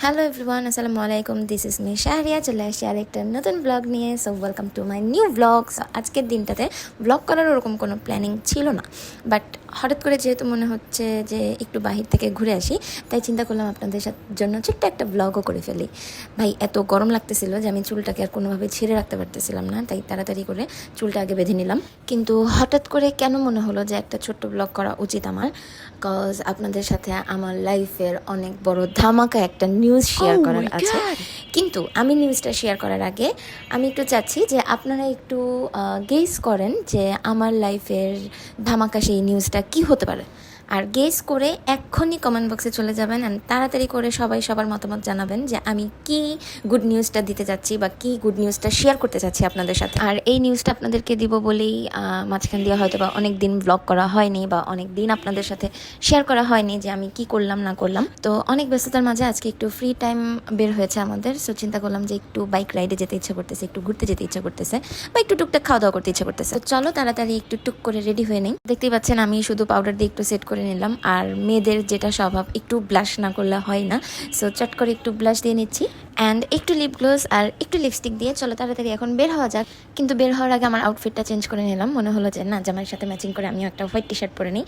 Hello everyone, আসসালামু আলাইকুম। This is me Shahria, চলে আসছি আরেকটা নতুন ব্লগ নিয়ে। So welcome to my new blog. আজকের দিনটাতে ব্লগ করার ওরকম কোনো প্ল্যানিং ছিল না, বাট হঠাৎ করে যেহেতু মনে হচ্ছে যে একটু বাহির থেকে ঘুরে আসি, তাই চিন্তা করলাম আপনাদের জন্য ছোট্ট একটা ব্লগও করে ফেলি। ভাই এত গরম লাগতেছিল যে আমি চুলটাকে আর কোনোভাবে ছেড়ে রাখতে পারতেছিলাম না, তাই তাড়াতাড়ি করে চুলটা আগে বেঁধে নিলাম। কিন্তু হঠাৎ করে কেন মনে হলো যে একটা ছোট্ট ব্লগ করা উচিত আমার, বিকজ আপনাদের সাথে আমার লাইফের অনেক বড় ধামাকা একটা নিউজ শেয়ার করার আছে। কিন্তু আমি নিউজটা শেয়ার করার আগে আমি একটু চাচ্ছি যে আপনারা একটু গেস করেন যে আমার লাইফের ধামাকা সেই নিউজটা কি হতে পারে। আর গেস করে এক্ষুনি কমেন্ট বক্সে চলে যাবেন অ্যান্ড তাড়াতাড়ি করে সবাই সবার মতামত জানাবেন যে আমি কি গুড নিউজটা দিতে যাচ্ছি বা কি গুড নিউজটা শেয়ার করতে চাচ্ছি আপনাদের সাথে। আর এই নিউজটা আপনাদেরকে দিব বলেই মাঝখান দিয়ে হয়তো বা অনেক দিন ব্লগ করা হয়নি বা অনেক দিন আপনাদের সাথে শেয়ার করা হয়নি যে আমি কি করলাম না করলাম। তো অনেক ব্যস্ততার মাঝে আজকে একটু ফ্রি টাইম বের হয়েছে আমাদের, সো চিন্তা করলাম যে একটু বাইক রাইডে যেতে ইচ্ছা করতেছে, একটু ঘুরতে যেতে ইচ্ছা করতেছে বা একটু টুকটাক খাওয়া দাওয়া করতে ইচ্ছা করতেছে। তো চলো তাড়াতাড়ি একটু টুক করে রেডি হয়ে নেই। দেখতেই পাচ্ছেন আমি শুধু পাউডার দিয়ে একটু সেট করে নিলাম, আর মেয়েদের যেটা স্বভাব একটু ব্লাশ না করলে হয় না, সো চট করে একটু ব্লাশ দিয়ে নিচ্ছি অ্যান্ড একটু লিপ গ্লোস আর একটু লিপস্টিক দিয়ে চলো তাড়াতাড়ি এখন বের হওয়া যাক। কিন্তু বের হওয়ার আগে আমার আউটফিটটা চেঞ্জ করে নিলাম, মনে হলো যে না জামার সাথে ম্যাচিং করে আমিও একটা হোয়াইট টি শার্ট পরে নিই।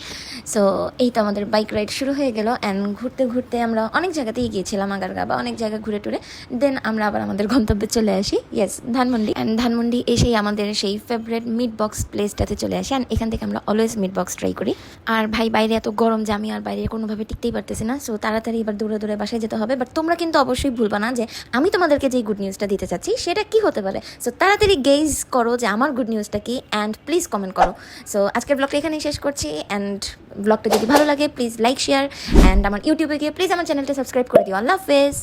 সো এই তো আমাদের বাইক রাইড শুরু হয়ে গেল অ্যান্ড ঘুরতে ঘুরতে আমরা অনেক জায়গাতেই গিয়েছিলাম, আগারগা বা অনেক জায়গা ঘুরে টুরে দেন আমরা আবার আমাদের গন্তব্যে চলে আসি, ইয়েস ধানমন্ডি। অ্যান্ড ধানমন্ডি এসেই আমাদের সেই ফেভারিট মিট বক্স প্লেসটাতে চলে আসি অ্যান্ড এখান থেকে আমরা অলওয়েজ মিট বক্স ট্রাই করি। আর ভাই বাইরে এত গরম যে আমি আর বাইরে কোনোভাবে টিকতেই পারতেছি না, সো তাড়াতাড়ি এবার দৌড়ে দৌড়ে বাসায় যেতে হবে। বাট তোমরা কিন্তু অবশ্যই ভুলবা না যে আমি তোমাদেরকে যে গুড নিউজটা দিতে চাচ্ছি সেটা কি হতে পারে। সো তাড়াতাড়ি গেজ করো যে আমার গুড নিউজটা কি অ্যান্ড প্লিজ কমেন্ট করো। সো আজকের ব্লগটা এখানেই শেষ করছি অ্যান্ড ব্লগটা যদি ভালো লাগে প্লিজ লাইক শেয়ার অ্যান্ড আমার ইউটিউবে গিয়ে প্লিজ আমার চ্যানেলটা সাবস্ক্রাইব করে দিও। আল্লাহ হাফেজ।